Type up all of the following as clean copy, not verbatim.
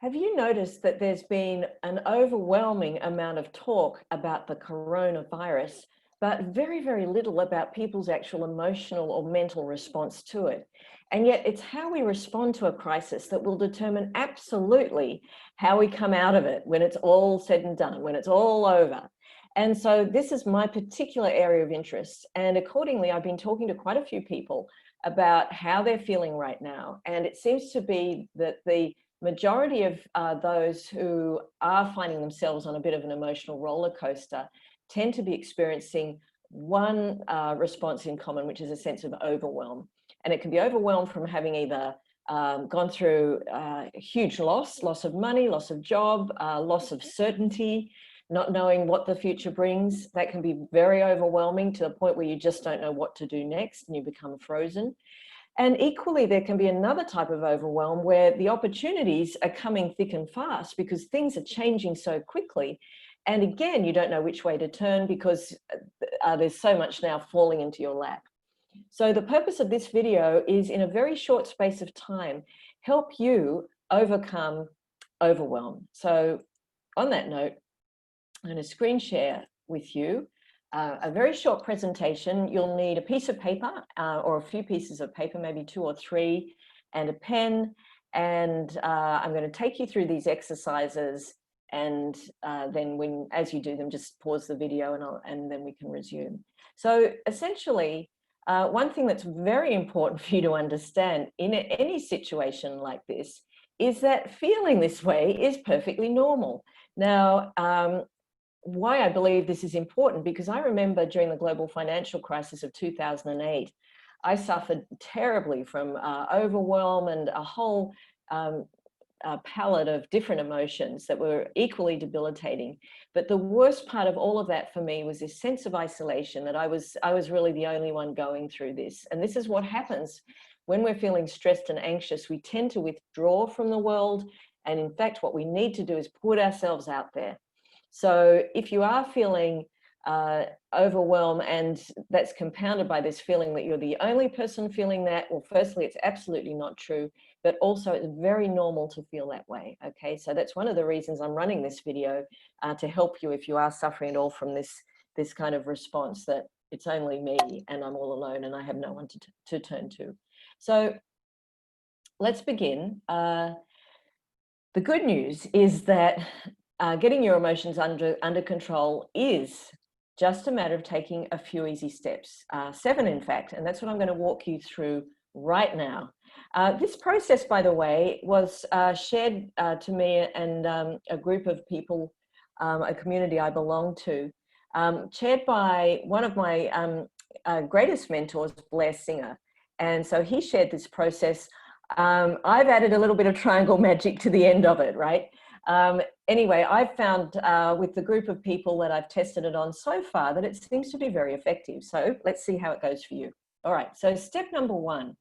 Have you noticed that there's been an overwhelming amount of talk about the coronavirus, but very, very little about people's actual emotional or mental response to it? And yet it's how we respond to a crisis that will determine absolutely how we come out of it when it's all said and done, when it's all over. And so this is my particular area of interest. And accordingly, I've been talking to quite a few people about how they're feeling right now. And it seems to be that the majority of those who are finding themselves on a bit of an emotional roller coaster tend to be experiencing one response in common, which is a sense of overwhelm. And it can be overwhelmed from having either gone through huge loss of money, loss of job, loss of certainty, not knowing what the future brings. That can be very overwhelming to the point where you just don't know what to do next and you become frozen. And equally, there can be another type of overwhelm where the opportunities are coming thick and fast because things are changing so quickly. And again, you don't know which way to turn because there's so much now falling into your lap. So the purpose of this video is, in a very short space of time, help you overcome overwhelm. So on that note, I'm going to screen share with you a very short presentation. You'll need a piece of paper or a few pieces of paper, maybe 2 or 3, and a pen. And I'm going to take you through these exercises. And then as you do them, just pause the video and then we can resume. So essentially, one thing that's very important for you to understand in any situation like this is that feeling this way is perfectly normal. Now, why I believe this is important, because I remember during the global financial crisis of 2008, I suffered terribly from overwhelm and a whole palette of different emotions that were equally debilitating. But the worst part of all of that for me was this sense of isolation, that I was really the only one going through this. And this is what happens when we're feeling stressed and anxious. We tend to withdraw from the world. And in fact, what we need to do is put ourselves out there. So if you are feeling overwhelmed, and that's compounded by this feeling that you're the only person feeling that, well, firstly, it's absolutely not true, but also it's very normal to feel that way. Okay, so that's one of the reasons I'm running this video, to help you if you are suffering at all from this kind of response, that it's only me and I'm all alone and I have no one to turn to. So let's begin. The good news is that getting your emotions under control is just a matter of taking a few easy steps, 7 in fact, and that's what I'm going to walk you through right now. This process, by the way, was shared to me and a group of people, a community I belong to, chaired by one of my greatest mentors, Blair Singer. And so he shared this process. I've added a little bit of triangle magic to the end of it, right? Anyway, I've found with the group of people that I've tested it on so far that it seems to be very effective. So let's see how it goes for you. All right, so step number 1.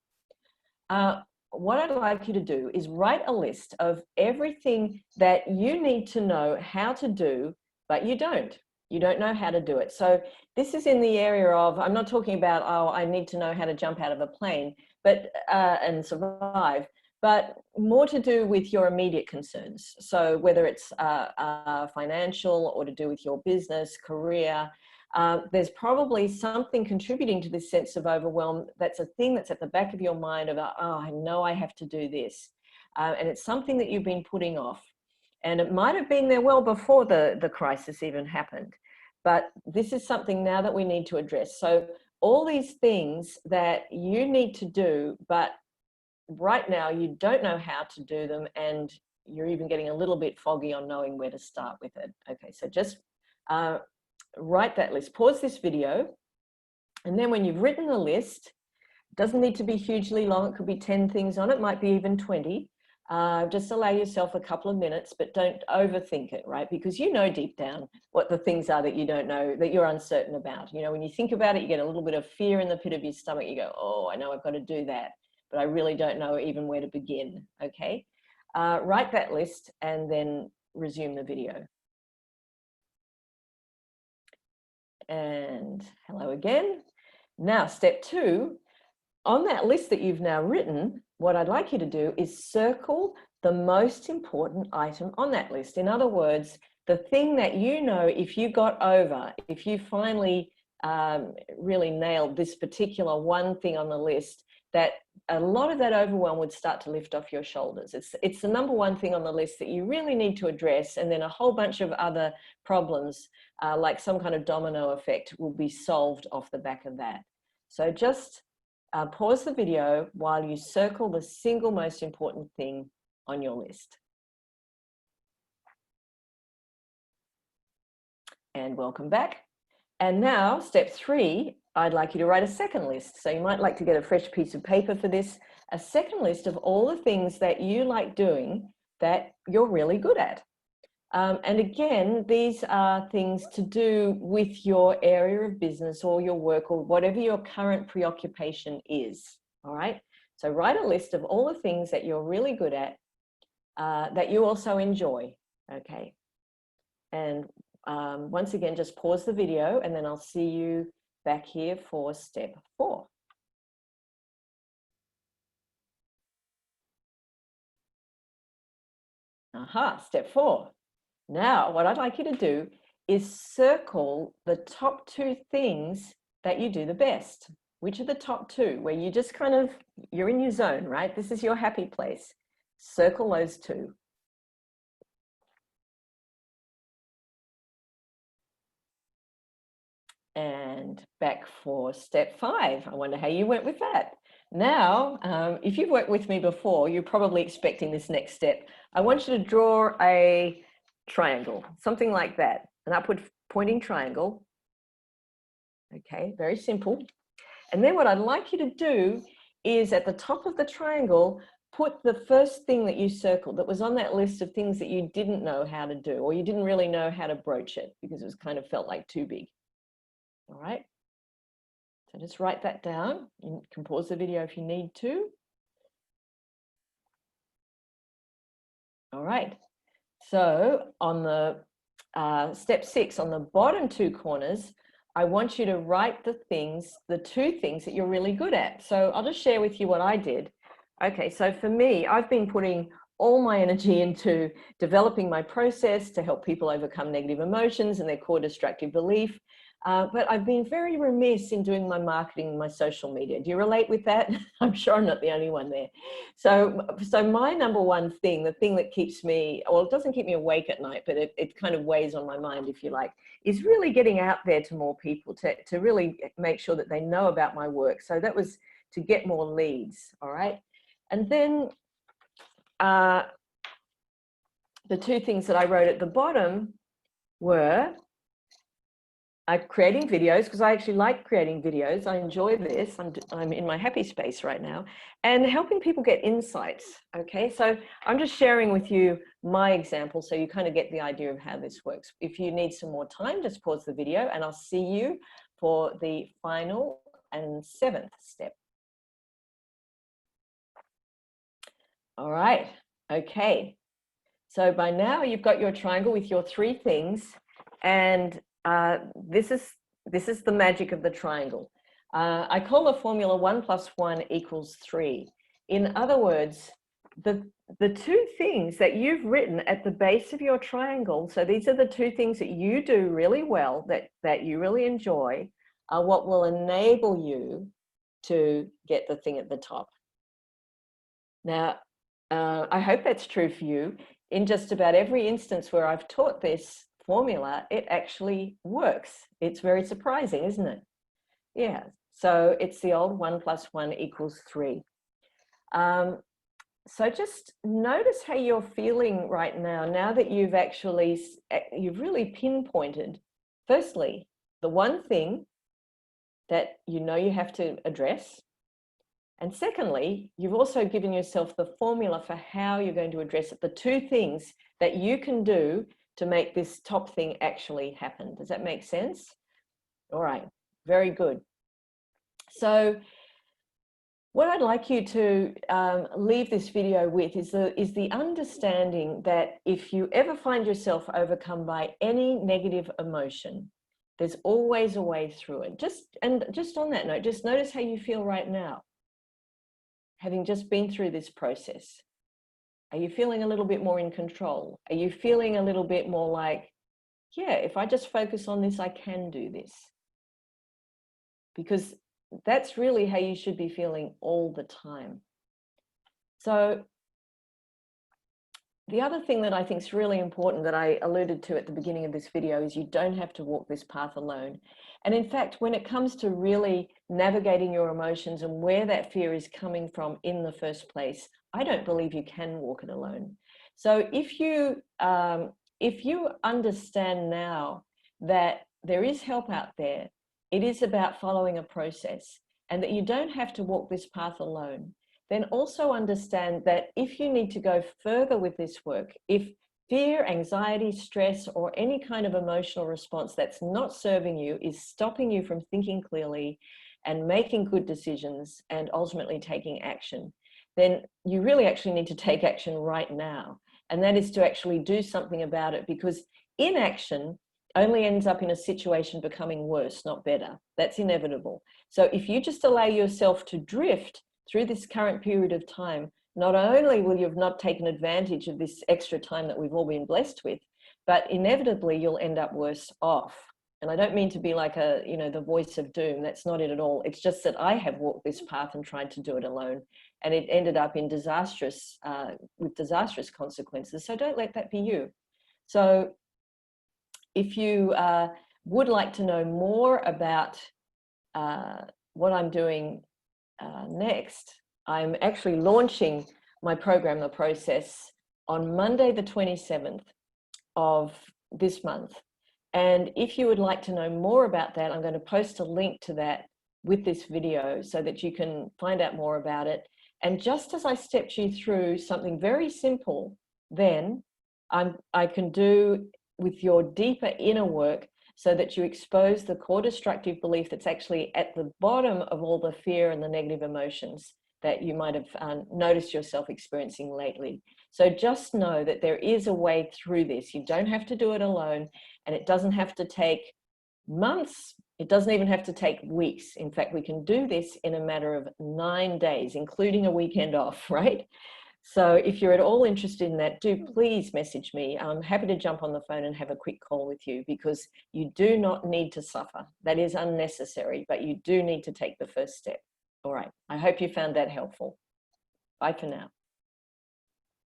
What I'd like you to do is write a list of everything that you need to know how to do, but you don't. You don't know how to do it. So this is in the area of, I'm not talking about, oh, I need to know how to jump out of a plane, but and survive, but more to do with your immediate concerns. So whether it's financial or to do with your business, career, there's probably something contributing to this sense of overwhelm. That's a thing that's at the back of your mind about, oh, I know I have to do this. And it's something that you've been putting off. And it might have been there well before the crisis even happened. But this is something now that we need to address. So all these things that you need to do, but right now you don't know how to do them, and you're even getting a little bit foggy on knowing where to start with it. Okay, so just write that list. Pause this video, and then when you've written the list, it doesn't need to be hugely long. It could be 10 things on it, might be even 20. Just allow yourself a couple of minutes, but don't overthink it, right? Because you know deep down what the things are that you don't know, that you're uncertain about. You know, when you think about it, you get a little bit of fear in the pit of your stomach. You go, oh, I know I've got to do that, but I really don't know even where to begin, okay? Write that list and then resume the video. And hello again. Now, step 2, on that list that you've now written, what I'd like you to do is circle the most important item on that list. In other words, the thing that you know, if you got over, if you finally really nailed this particular one thing on the list, that a lot of that overwhelm would start to lift off your shoulders. It's the number one thing on the list that you really need to address, and then a whole bunch of other problems, like some kind of domino effect, will be solved off the back of that. So just pause the video while you circle the single most important thing on your list. And welcome back. And now, step 3, I'd like you to write a second list. So you might like to get a fresh piece of paper for this, a second list of all the things that you like doing that you're really good at. And again, these are things to do with your area of business or your work or whatever your current preoccupation is, all right? So write a list of all the things that you're really good at, that you also enjoy, okay? And once again, just pause the video and then I'll see you back here for step 4. Aha, step 4. Now, what I'd like you to do is circle the top 2 things that you do the best. Which are the top 2, where you just kind of, you're in your zone, right? This is your happy place. Circle those 2. And back for step 5. I wonder how you went with that. Now, if you've worked with me before, you're probably expecting this next step. I want you to draw a triangle, something like that, an upward pointing triangle. Okay, very simple. And then what I'd like you to do is at the top of the triangle, put the first thing that you circled that was on that list of things that you didn't know how to do, or you didn't really know how to broach it because it was kind of felt like too big. All right, so just write that down. You can pause the video if you need to. All right, so on the step 6, on the bottom 2 corners, I want you to write the 2 things that you're really good at. So I'll just share with you what I did. Okay, so for me, I've been putting all my energy into developing my process to help people overcome negative emotions and their core destructive belief. But I've been very remiss in doing my marketing, my social media. Do you relate with that? I'm sure I'm not the only one there. So my number one thing, the thing that keeps me, well, it doesn't keep me awake at night, but it kind of weighs on my mind, if you like, is really getting out there to more people, to really make sure that they know about my work. So that was to get more leads, all right? And then the 2 things that I wrote at the bottom were creating videos, because I actually like creating videos. I enjoy this. I'm in my happy space right now, and helping people get insights. Okay, so I'm just sharing with you my example so you kind of get the idea of how this works. If you need some more time, just pause the video and I'll see you for the final and 7th step. All right, okay. So by now you've got your triangle with your 3 things, and this is the magic of the triangle. I call the formula 1 + 1 = 3. In other words, the 2 things that you've written at the base of your triangle, so these are the 2 things that you do really well, that you really enjoy, are what will enable you to get the thing at the top. Now, I hope that's true for you. In just about every instance where I've taught this formula, it actually works. It's very surprising, isn't it? Yeah, so it's the old 1 + 1 = 3. So just notice how you're feeling right now that you've really pinpointed, firstly, the one thing that you know you have to address. And secondly, you've also given yourself the formula for how you're going to address it, the 2 things that you can do to make this top thing actually happen. Does that make sense? All right, very good. So what I'd like you to leave this video with is the understanding that if you ever find yourself overcome by any negative emotion, there's always a way through it. Just on that note, just notice how you feel right now, having just been through this process. Are you feeling a little bit more in control? Are you feeling a little bit more like, yeah, if I just focus on this, I can do this? Because that's really how you should be feeling all the time. So the other thing that I think is really important that I alluded to at the beginning of this video is you don't have to walk this path alone. And in fact, when it comes to really navigating your emotions and where that fear is coming from in the first place, I don't believe you can walk it alone. So if you understand now that there is help out there, it is about following a process, and that you don't have to walk this path alone, then also understand that if you need to go further with this work, if fear, anxiety, stress, or any kind of emotional response that's not serving you is stopping you from thinking clearly and making good decisions and ultimately taking action, then you really actually need to take action right now. And that is to actually do something about it, because inaction only ends up in a situation becoming worse, not better. That's inevitable. So if you just allow yourself to drift through this current period of time, not only will you have not taken advantage of this extra time that we've all been blessed with, but inevitably you'll end up worse off. And I don't mean to be like a, the voice of doom. That's not it at all. It's just that I have walked this path and tried to do it alone, and it ended up in with disastrous consequences. So don't let that be you. So if you would like to know more about what I'm doing next, I'm actually launching my program, The Process, on Monday, the 27th of this month. And if you would like to know more about that, I'm going to post a link to that with this video so that you can find out more about it. And just as I stepped you through something very simple, then I can do with your deeper inner work, so that you expose the core destructive belief that's actually at the bottom of all the fear and the negative emotions that you might have noticed yourself experiencing lately. So just know that there is a way through this. You don't have to do it alone, and it doesn't have to take months. It doesn't even have to take weeks. In fact, we can do this in a matter of 9 days, including a weekend off, right? So if you're at all interested in that, do please message me. I'm happy to jump on the phone and have a quick call with you, because you do not need to suffer. That is unnecessary, but you do need to take the first step. All right. I hope you found that helpful. Bye for now.